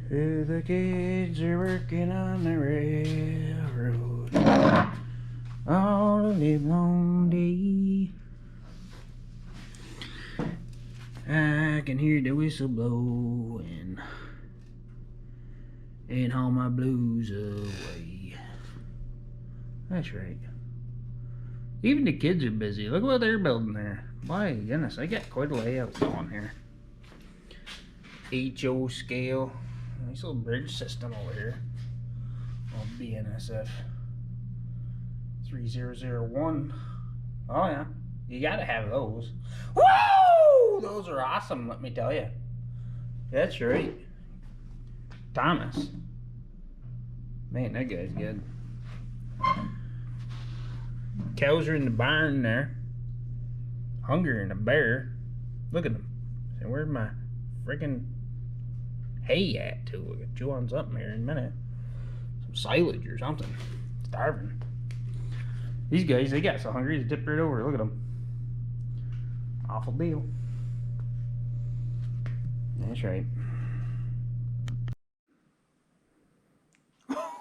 The kids are working on the railroad all the live long day. I can hear the whistle blowing and haul my blues away. That's right. Even the kids are busy. Look what they're building there. My goodness, I got quite a layout going here. HO scale. Nice little bridge system over here. On BNSF 3001. Oh yeah, you gotta have those. Woo! Those are awesome, let me tell you. That's right. Thomas. Man, that guy's good. Cows are in the barn there. Hungry and a bear. Look at them. Say, where's my freaking hay at too? We're gonna chew on something here in a minute. Some silage or something. Starving. These guys, they got so hungry they tipped right over. Look at them. Awful deal. That's right.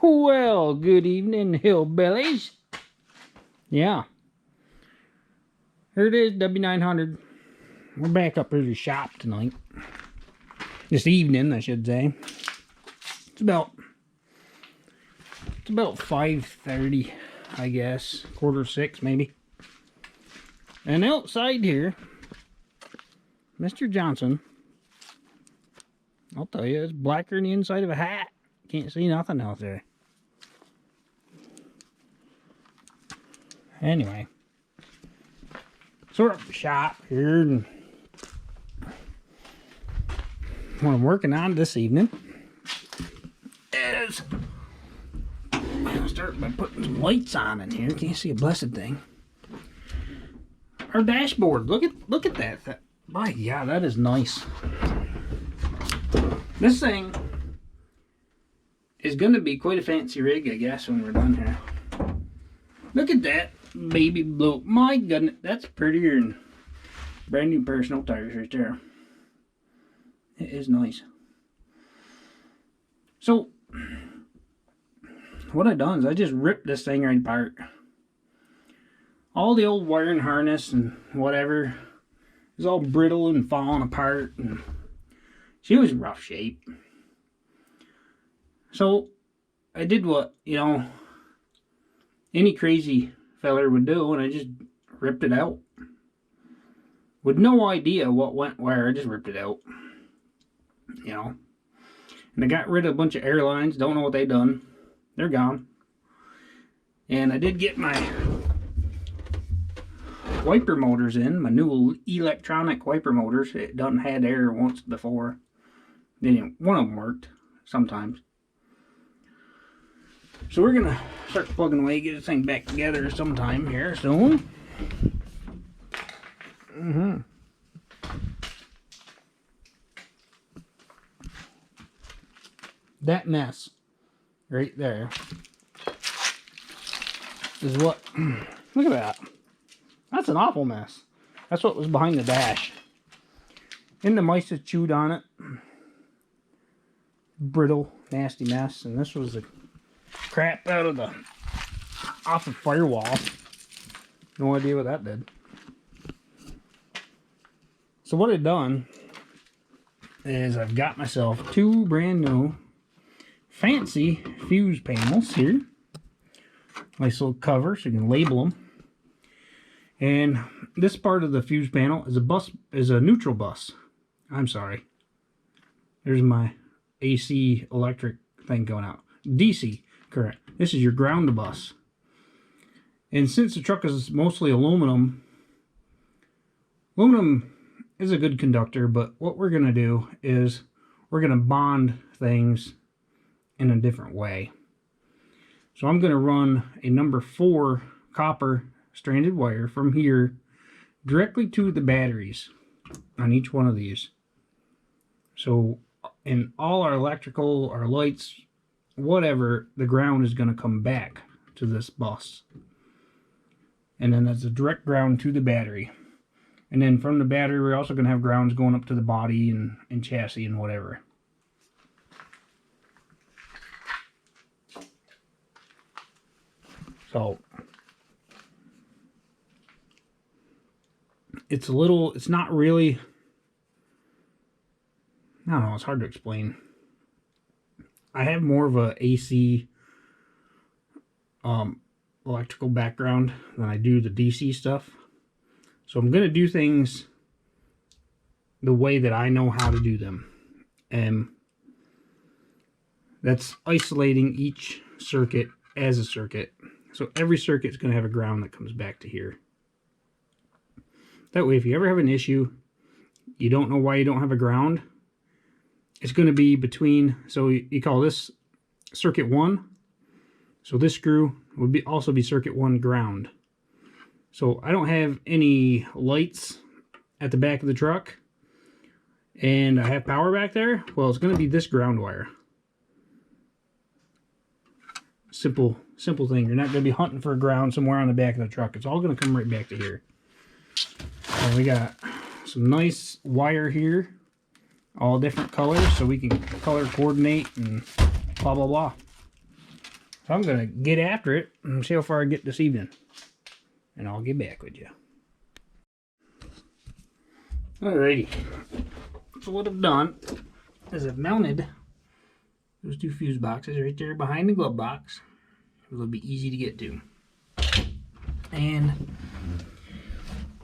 Well, good evening, hillbillies. Yeah. Here it is, W900. We're back up here to the shop tonight. This evening, I should say. It's about 5:30, I guess. 5:45, maybe. And outside here, Mr. Johnson, I'll tell you, it's blacker than the inside of a hat. Can't see nothing out there. Anyway, so we're up at the shop here, and what I'm working on this evening is I'll start by putting some lights on in here. Can't see a blessed thing. Our dashboard. Look at that. My God, that is nice. This thing is going to be quite a fancy rig, I guess, when we're done here. Look at that baby blue. My goodness, that's prettier than brand new personal tires right there. It is nice. So, what I done is I just ripped this thing right apart. All the old wiring harness and whatever is all brittle and falling apart, and she was in rough shape. So, I did what, any crazy feller would do, and I just ripped it out. With no idea what went where, I just ripped it out. And I got rid of a bunch of airlines. Don't know what they done. They're gone. And I did get my wiper motors in, my new electronic wiper motors. It done had error once before. Then one of them worked sometimes. So we're gonna start plugging away, get this thing back together sometime here soon. That mess right there is what, look at that. That's an awful mess. That's what was behind the dash. And the mice have chewed on it. Brittle, nasty mess. And this was the crap off the firewall. No idea what that did. So what I've done is I've got myself two brand new fancy fuse panels here. Nice little cover so you can label them. And this part of the fuse panel is a neutral bus. I'm sorry. There's my AC electric thing going out. DC current. This is your ground bus. And since the truck is mostly aluminum is a good conductor, but what we're going to do is we're going to bond things in a different way. So I'm going to run a number 4 copper stranded wire from here directly to the batteries on each one of these. So in all our electrical, our lights, whatever, the ground is going to come back to this bus. And then that's a direct ground to the battery. And then from the battery, we're also going to have grounds going up to the body and chassis and whatever. So it's not really, I don't know, it's hard to explain. I have more of a AC electrical background than I do the DC stuff. So I'm going to do things the way that I know how to do them. And that's isolating each circuit as a circuit. So every circuit is going to have a ground that comes back to here. That way, if you ever have an issue, you don't know why you don't have a ground, it's going to be between, so you call this circuit 1. So this screw would also be circuit 1 ground. So I don't have any lights at the back of the truck, and I have power back there. Well, it's going to be this ground wire. Simple thing. You're not going to be hunting for a ground somewhere on the back of the truck. It's all going to come right back to here. And we got some nice wire here, all different colors, so we can color coordinate and blah blah blah. So I'm going to get after it and see how far I get this evening. And I'll get back with you. Alrighty. So what I've done is I've mounted those 2 fuse boxes right there behind the glove box. It'll be easy to get to. And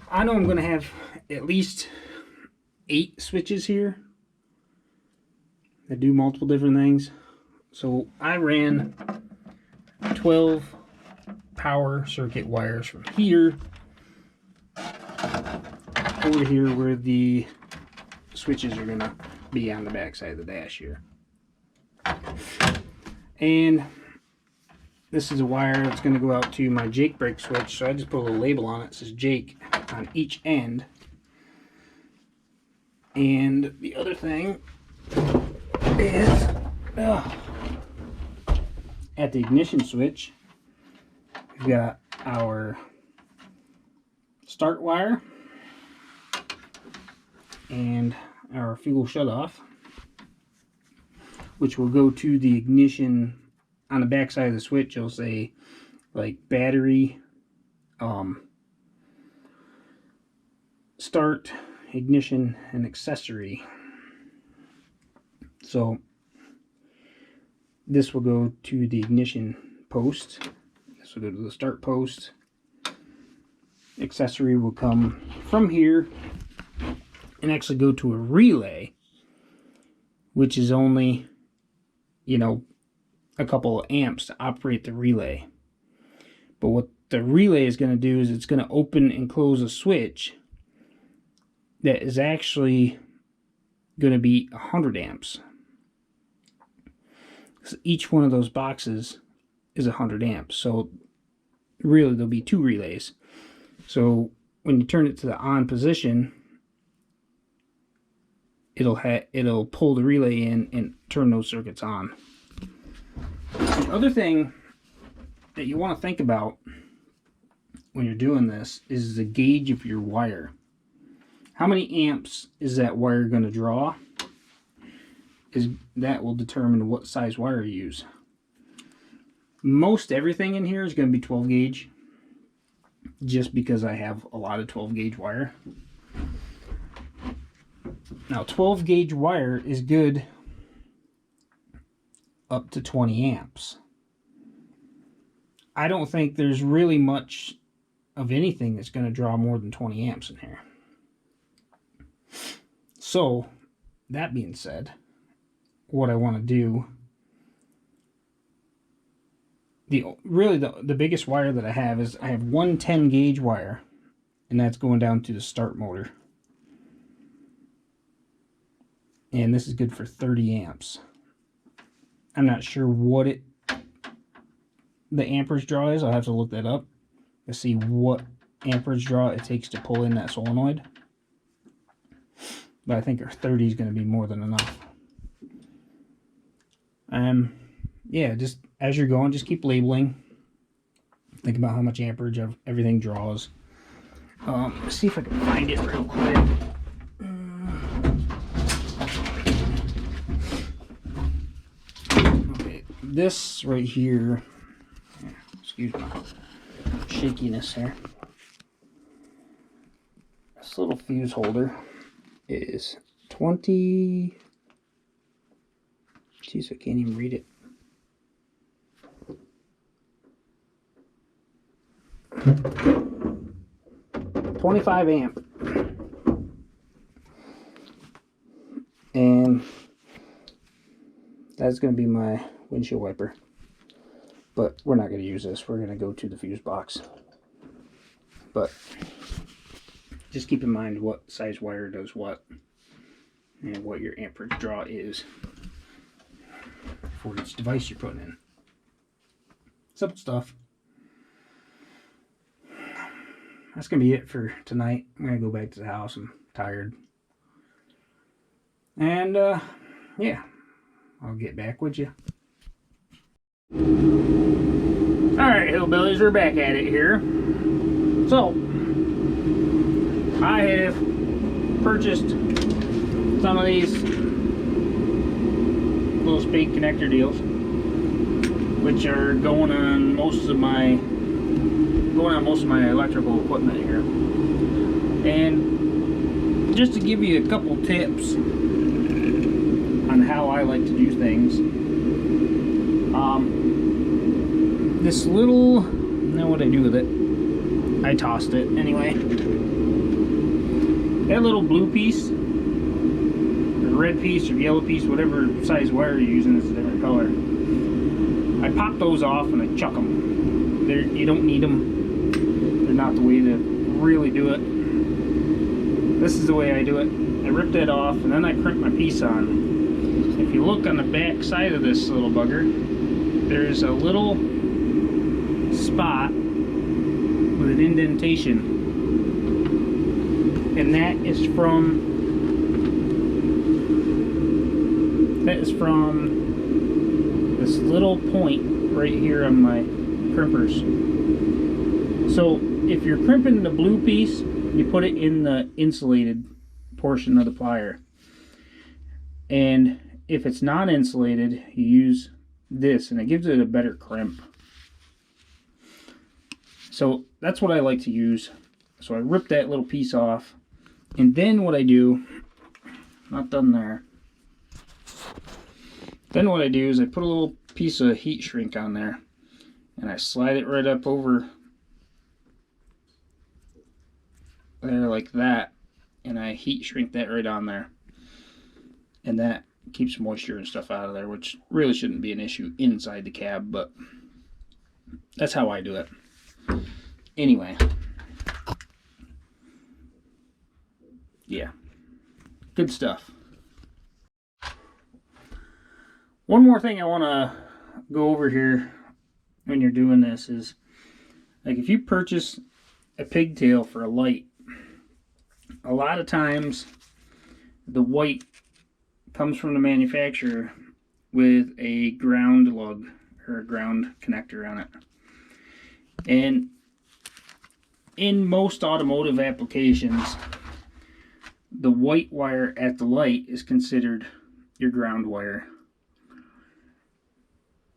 I know I'm going to have at least 8 switches here that do multiple different things. So I ran 12 power circuit wires from here over here where the switches are going to be on the back side of the dash here. And this is a wire that's going to go out to my Jake brake switch, so I just put a little label on it that says Jake on each end. And the other thing is at the ignition switch, we've got our start wire and our fuel shutoff, which will go to the ignition. On the back side of the switch, you'll say like battery, start, ignition, and accessory. So this will go to the ignition post. This will go to the start post. Accessory will come from here and actually go to a relay, which is only, you know, a couple of amps to operate the relay. But what the relay is going to do is it's going to open and close a switch that is actually going to be 100 amps. So each one of those boxes is 100 amps. So really there'll be 2 relays. So when you turn it to the on position, it'll pull the relay in and turn those circuits on. The other thing that you want to think about when you're doing this is the gauge of your wire. How many amps is that wire going to draw? That will determine what size wire you use. Most everything in here is going to be 12 gauge, just because I have a lot of 12 gauge wire. Now 12 gauge wire is good up to 20 amps. I don't think there's really much of anything that's going to draw more than 20 amps in here. So, that being said, what I want to do, the biggest wire that I have is I have one 10 gauge wire, and that's going down to the start motor. And this is good for 30 amps. I'm not sure what the amperage draw is. I'll have to look that up to see what amperage draw it takes to pull in that solenoid. But I think our 30 is going to be more than enough. Yeah, just as you're going, just keep labeling. Think about how much amperage everything draws. Let's see if I can find it real quick. Okay, this right here, excuse me, shakiness here. This little fuse holder is 20. Jeez, I can't even read it. .25 amp. And that's going to be my windshield wiper. But we're not going to use this. We're going to go to the fuse box. But just keep in mind what size wire does what and what your amperage draw is for each device you're putting in. Simple stuff. That's going to be it for tonight. I'm going to go back to the house. I'm tired. And, yeah, I'll get back with you. Alright, hillbillies, we're back at it here. So, I have purchased some of these little spade connector deals, which are going on most of my electrical equipment here. And just to give you a couple tips on how I like to do things, this little, now what I do with it, I tossed it anyway. That little blue piece, or red piece, or yellow piece, whatever size wire you're using, is a different color. I pop those off and I chuck them. You don't need them. They're not the way to really do it. This is the way I do it. I rip that off and then I crimp my piece on. If you look on the back side of this little bugger, there's a little spot with an indentation, and that is from this little point right here on my crimpers. So if you're crimping the blue piece, you put it in the insulated portion of the plier, and if it's not insulated, you use this and it gives it a better crimp. So that's what I like to use. So I rip that little piece off, and then what I do, not done there, then what I do is I put a little piece of heat shrink on there and I slide it right up over there like that, and I heat shrink that right on there, and that keeps moisture and stuff out of there, which really shouldn't be an issue inside the cab, but that's how I do it. Anyway, yeah, good stuff. One more thing I want to go over here when you're doing this is, like, if you purchase a pigtail for a light, a lot of times the white comes from the manufacturer with a ground lug or a ground connector on it. And in most automotive applications, the white wire at the light is considered your ground wire.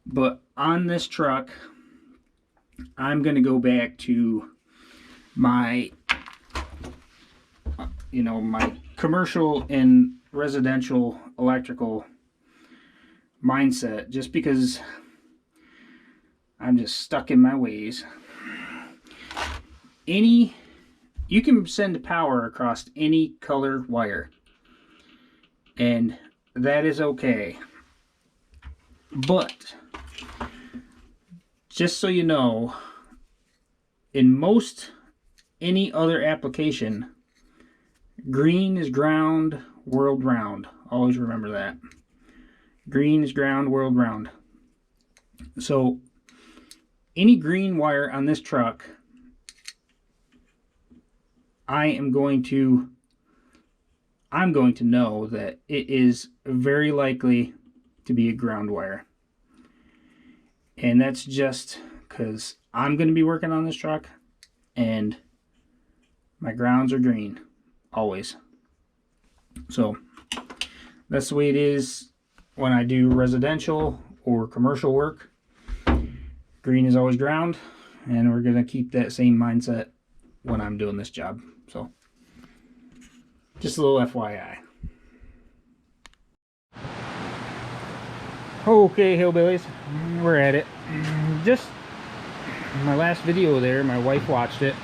But on this truck, I'm going to go back to my, my commercial and residential electrical mindset, just because I'm just stuck in my ways. You can send power across any color wire, and that is okay. But just so you know, in any other application, green is ground, world round. Always remember that. Green is ground, world round. So any green wire on this truck, I'm going to know that it is very likely to be a ground wire. And that's just because I'm going to be working on this truck and my grounds are green always. So that's the way it is when I do residential or commercial work. Green is always ground and we're gonna keep that same mindset when I'm doing this job. So just a little FYI. Okay, hillbillies, we're at it. Just my last video there, my wife watched it,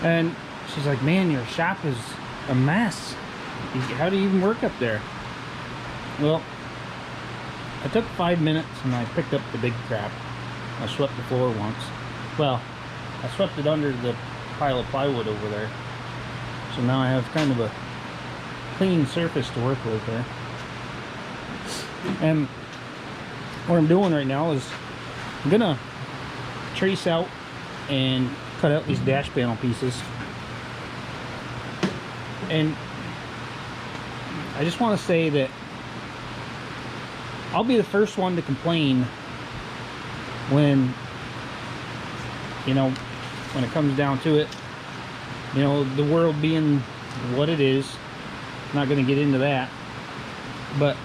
and she's like, man, your shop is a mess. How do you even work up there? Well, I took 5 minutes and I picked up the big crap. I swept the floor once. Well, I swept it under the pile of plywood over there. So now I have kind of a clean surface to work with there. And what I'm doing right now is I'm gonna trace out and cut out these dash panel pieces. And I just want to say that I'll be the first one to complain when, you know, when it comes down to it. You know, the world being what it is, I'm not going to get into that, but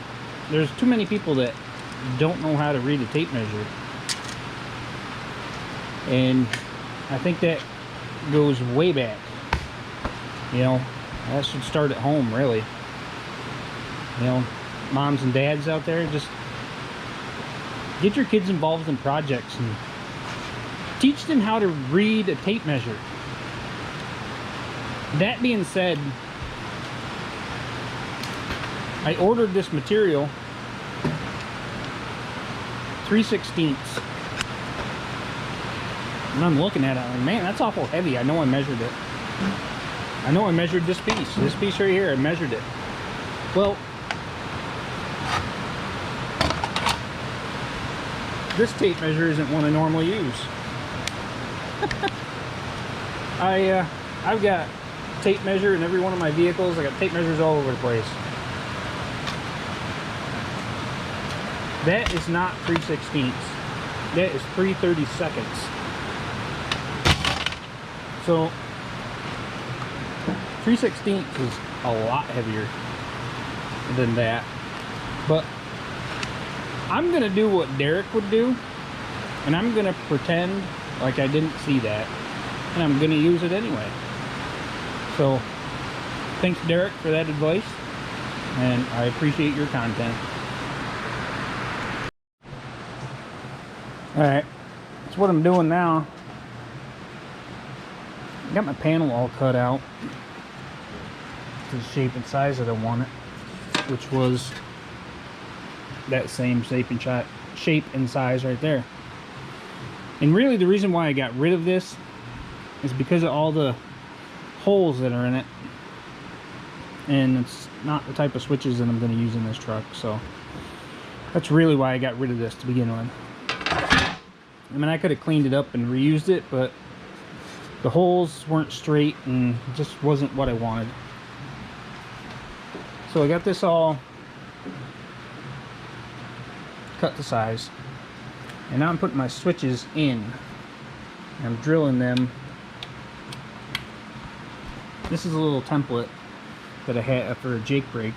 there's too many people that don't know how to read a tape measure, and I think that goes way back. You know, that should start at home, really. You know, moms and dads out there, just get your kids involved in projects and teach them how to read a tape measure. That being said, I ordered this material 3/16, and I'm looking at it, I'm like, man, that's awful heavy. I know I measured it. I know I measured this piece right here. I measured it. Well, this tape measure isn't one I normally use. I've got tape measure in every one of my vehicles. I got tape measures all over the place. That is not 3/16. That is 3/32. So 3/16 is a lot heavier than that. But I'm gonna do what Derek would do, and I'm gonna pretend like I didn't see that, and I'm gonna use it anyway. So thanks, Derek, for that advice, and I appreciate your content. Alright, that's what I'm doing now. I got my panel all cut out to the shape and size that I want it, which was that same shape and size right there. And really the reason why I got rid of this is because of all the holes that are in it, and it's not the type of switches that I'm going to use in this truck. So that's really why I got rid of this to begin with. I mean, I could have cleaned it up and reused it, but the holes weren't straight and it just wasn't what I wanted. So I got this all cut to size, and now I'm putting my switches in. I'm drilling them. This is a little template that I had for a Jake brake,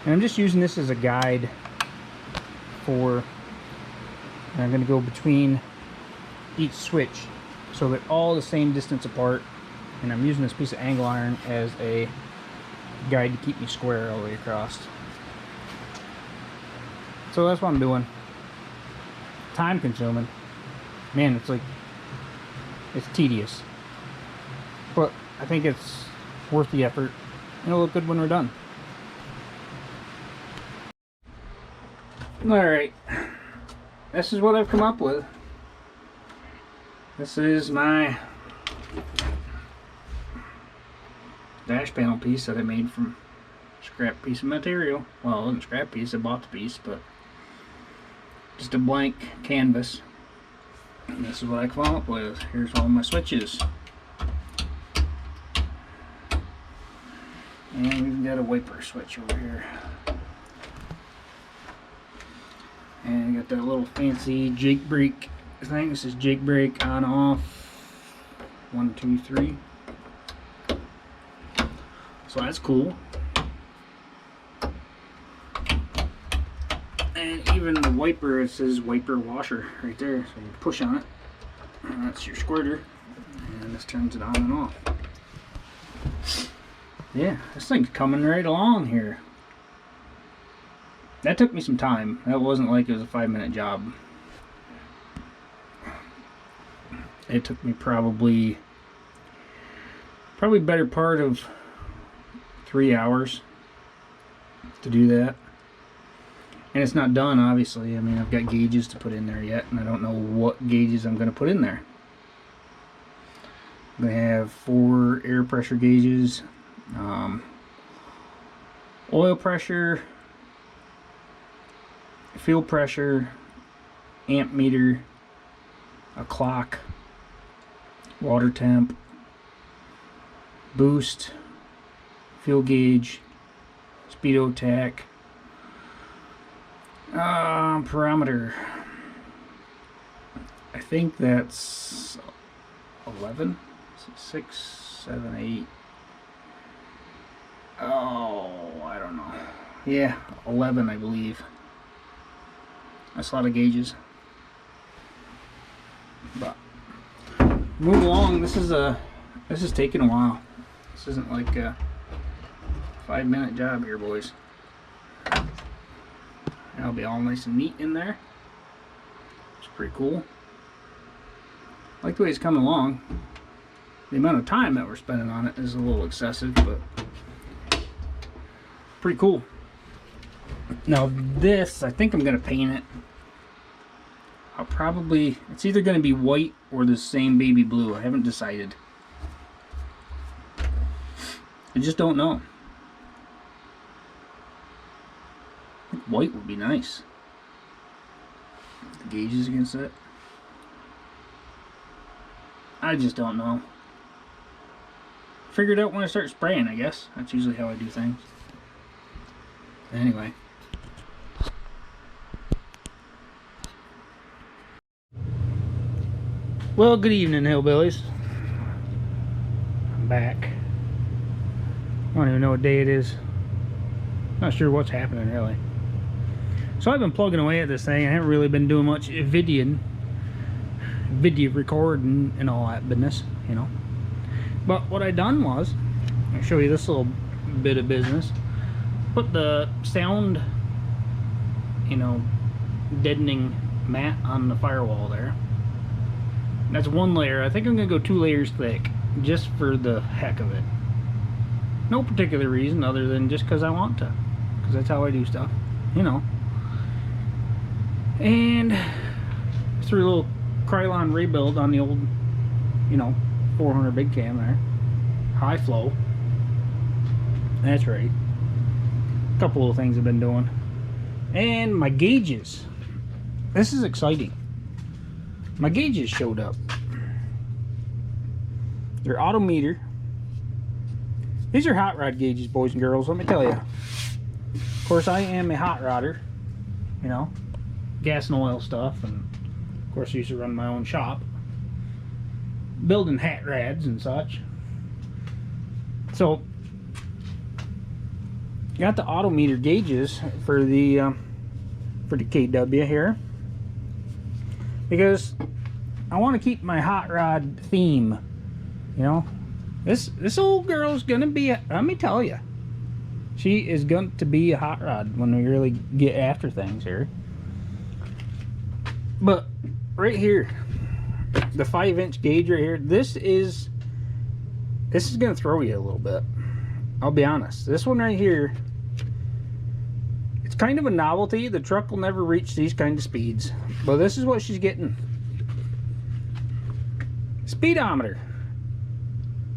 and I'm just using this as a guide for, and I'm going to go between each switch so they're all the same distance apart, and I'm using this piece of angle iron as a guide to keep me square all the way across. So that's what I'm doing. Time consuming. Man, it's tedious. But I think it's worth the effort. It'll look good when we're done. Alright. This is what I've come up with. This is my dash panel piece that I made from scrap piece of material. Well, it wasn't a scrap piece, I bought the piece, but just a blank canvas. And this is what I come up with. Here's all my switches. And we've got a wiper switch over here. And got that little fancy Jake brake thing. This is Jake brake on off 1, 2, 3. So that's cool. And even even the wiper, it says wiper washer right there. So you push on it, and that's your squirter, and this turns it on and off. Yeah, this thing's coming right along here. That took me some time. That wasn't like it was a 5-minute job. It took me probably better part of 3 hours to do that. And it's not done, obviously. I mean, I've got gauges to put in there yet, and I don't know what gauges I'm going to put in there. I'm going to have 4 air pressure gauges, oil pressure, fuel pressure, amp meter, a clock, water temp, boost, fuel gauge, speedo tach, parameter. I think that's 11, 6, 7, 8. Oh, I don't know. Yeah, 11, I believe. That's a lot of gauges. But move along. This is taking a while. This isn't like a 5-minute job here, boys. That'll be all nice and neat in there. It's pretty cool. I like the way it's coming along. The amount of time that we're spending on it is a little excessive, but pretty cool. Now this, I think I'm going to paint it. It's either going to be white or the same baby blue. I haven't decided. I just don't know. I think white would be nice. The gauges against it. I just don't know. Figure it out when I start spraying, I guess. That's usually how I do things. Anyway. Well, good evening, hillbillies. I'm back. I don't even know what day it is. Not sure what's happening, really. So I've been plugging away at this thing. I haven't really been doing much video recording and all that business, you know. But what I done was, I'll show you this little bit of business. Put the sound, you know, deadening mat on the firewall there. That's one layer. I think I'm going to go 2 layers thick, just for the heck of it. No particular reason other than just because I want to. Because that's how I do stuff, you know. And threw a little Krylon rebuild on the old, you know, 400 big cam there. High flow. That's right. A couple of things I've been doing. And my gauges. This is exciting. My gauges showed up. They're auto meter. These are hot rod gauges, boys and girls, let me tell you. Of course, I am a hot rodder, you know, gas and oil stuff, and of course I used to run my own shop, building hat rads and such. So, got the auto meter gauges for the KW here, because I want to keep my hot rod theme, you know. This old girl's gonna be let me tell you, she is going to be a hot rod when we really get after things here. But right here, the 5-inch gauge right here, this is gonna throw you a little bit. I'll be honest. This one right here, it's kind of a novelty. The truck will never reach these kind of speeds, but this is what she's getting. Speedometer.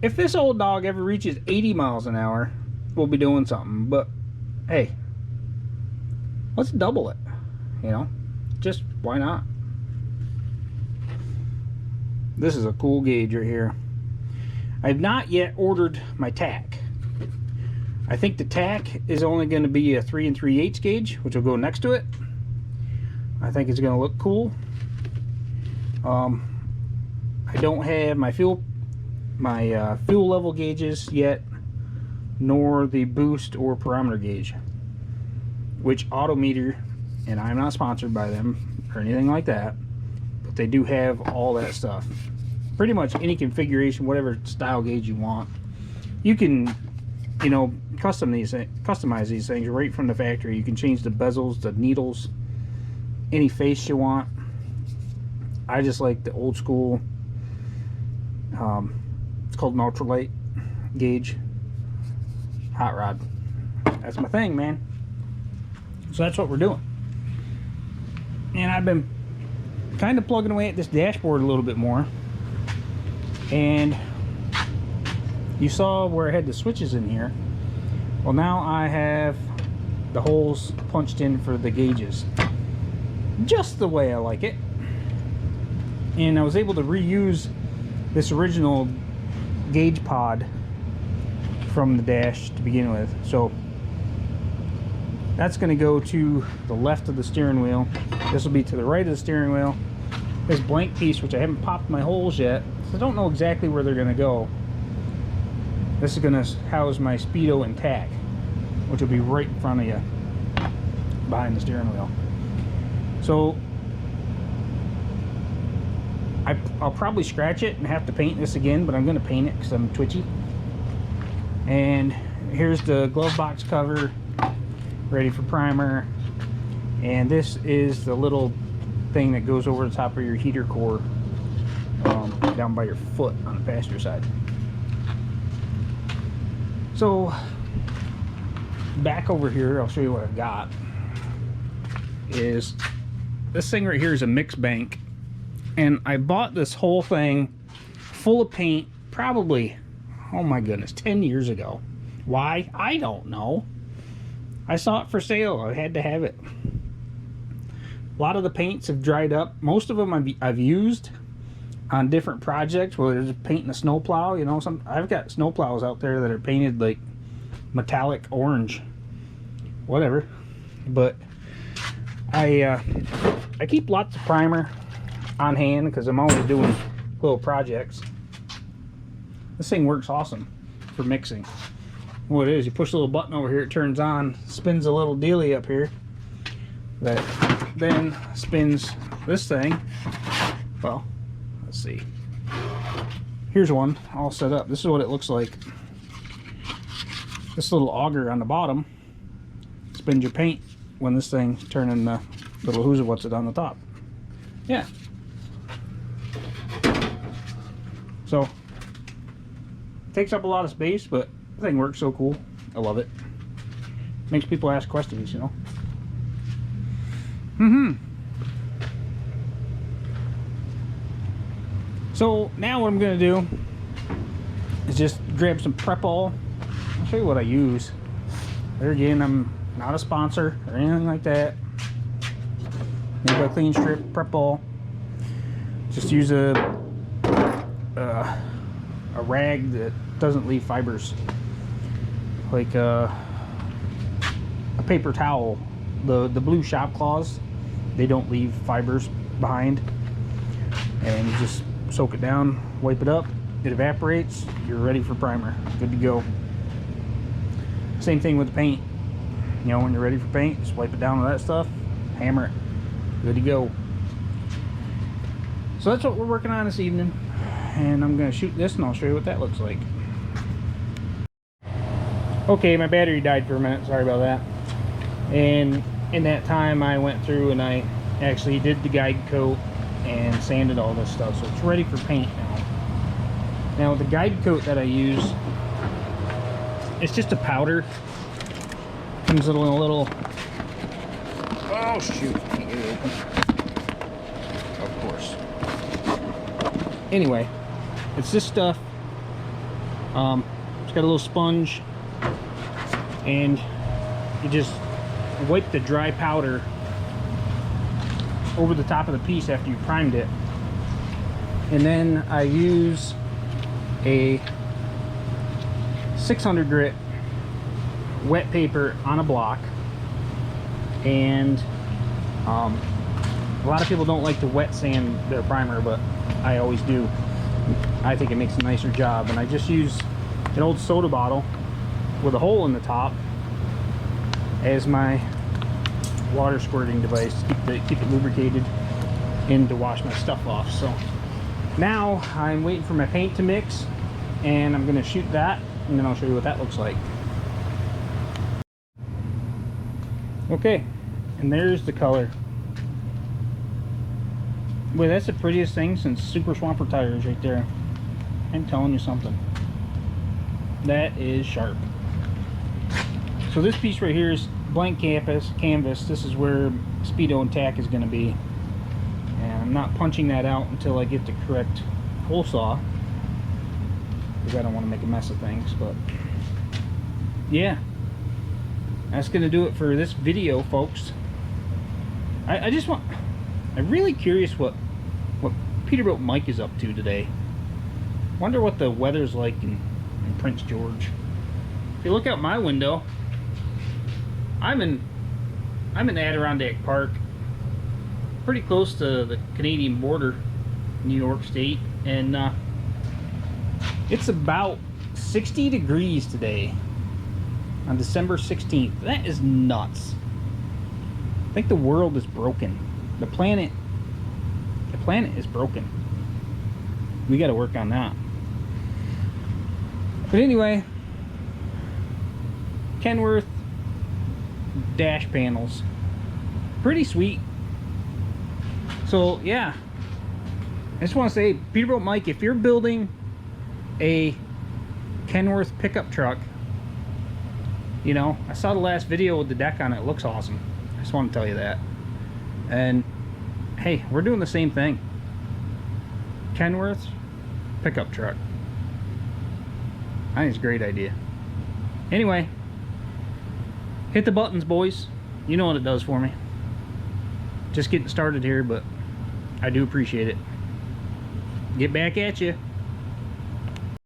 If this old dog ever reaches 80 miles an hour, we'll be doing something. But hey, let's double it, you know, just why not? This is a cool gauge right here. I've not yet ordered my tach. I think the tach is only going to be a 3 3/8 gauge, which will go next to it. I think it's going to look cool. I don't have my fuel level gauges yet, nor the boost or parameter gauge, which auto meter and I'm not sponsored by them or anything like that, but they do have all that stuff. Pretty much any configuration, whatever style gauge you want, you can, you know, customize these things right from the factory. You can change the bezels, the needles, any face you want. I just like the old school, it's called an ultralight gauge hot rod. That's my thing, man. So that's what we're doing. And I've been kind of plugging away at this dashboard a little bit more. And you saw where I had the switches in here. Well, now I have the holes punched in for the gauges, just the way I like it. And I was able to reuse this original gauge pod from the dash to begin with. So that's going to go to the left of the steering wheel. This will be to the right of the steering wheel. This blank piece, which I haven't popped my holes yet, so I don't know exactly where they're going to go. This is going to house my speedo and tack, which will be right in front of you, behind the steering wheel. So I'll probably scratch it and have to paint this again, but I'm going to paint it because I'm twitchy. And here's the glove box cover, ready for primer. And this is the little thing that goes over the top of your heater core, down by your foot on the passenger side. So back over here, I'll show you what I've got. Is this thing right here is a mix bank, and I bought this whole thing full of paint probably, oh my goodness, 10 years ago. Why? I don't know. I saw it for sale. I had to have it. A lot of the paints have dried up. Most of them I've used on different projects, whether it's painting a snowplow. You know, I've got snowplows out there that are painted like metallic orange, whatever. But I keep lots of primer on hand because I'm always doing little projects. This thing works awesome for mixing. What it is, you push a little button over here, it turns on, spins a little dealie up here that then spins this thing. Well, let's see. Here's one all set up. This is what it looks like. This little auger on the bottom spins your paint when this thing's turning the little who's what's it on the top. Yeah. So takes up a lot of space, but the thing works so cool. I love it. Makes people ask questions, you know. So now what I'm gonna do is just grab some Prep-All. I'll show you what I use. There again, I'm not a sponsor or anything like that. Maybe a clean strip, Prep-All. Just use a rag that doesn't leave fibers, like a paper towel. The blue shop cloths, they don't leave fibers behind, and you just soak it down, wipe it up, it evaporates, you're ready for primer, good to go. Same thing with the paint. You know, when you're ready for paint, just wipe it down with that stuff, hammer it, good to go. So that's what we're working on this evening, and I'm going to shoot this and I'll show you what that looks like. Okay, my battery died for a minute, sorry about that. And in that time I went through and I actually did the guide coat and sanded all this stuff, so it's ready for paint now. Now the guide coat that I use, it's just a powder. Comes in a little, oh shoot, can't get it open. Of course. Anyway, it's this stuff. It's got a little sponge, and you just wipe the dry powder over the top of the piece after you primed it. And then I use a 600 grit wet paper on a block, and a lot of people don't like to wet sand their primer, but I always do. I think it makes a nicer job. And I just use an old soda bottle with a hole in the top as my water squirting device to keep it lubricated and to wash my stuff off. So now I'm waiting for my paint to mix, and I'm going to shoot that, and then I'll show you what that looks like. Okay, and there's the color. Boy, that's the prettiest thing since Super Swamper tires right there. I'm telling you something. That is sharp. So this piece right here is blank canvas. This is where Speedo and tack is going to be. And I'm not punching that out until I get the correct hole saw, because I don't want to make a mess of things. But yeah, that's going to do it for this video, folks. I'm really curious what Peterbilt Mike is up to today. Wonder what the weather's like in Prince George. If you look out my window, I'm in Adirondack Park, pretty close to the Canadian border, New York State, and it's about 60 degrees today on December 16th. That is nuts. I think the world is broken. The planet is broken. We got to work on that. But anyway, Kenworth dash panels, pretty sweet. So yeah, I just want to say, Peterbilt Mike, if you're building a Kenworth pickup truck, you know, I saw the last video with the deck on it. It looks awesome. I just want to tell you that. And hey, we're doing the same thing. Kenworth pickup truck. I think it's a great idea. Anyway, hit the buttons, boys. You know what it does for me. Just getting started here, but I do appreciate it. Get back at you.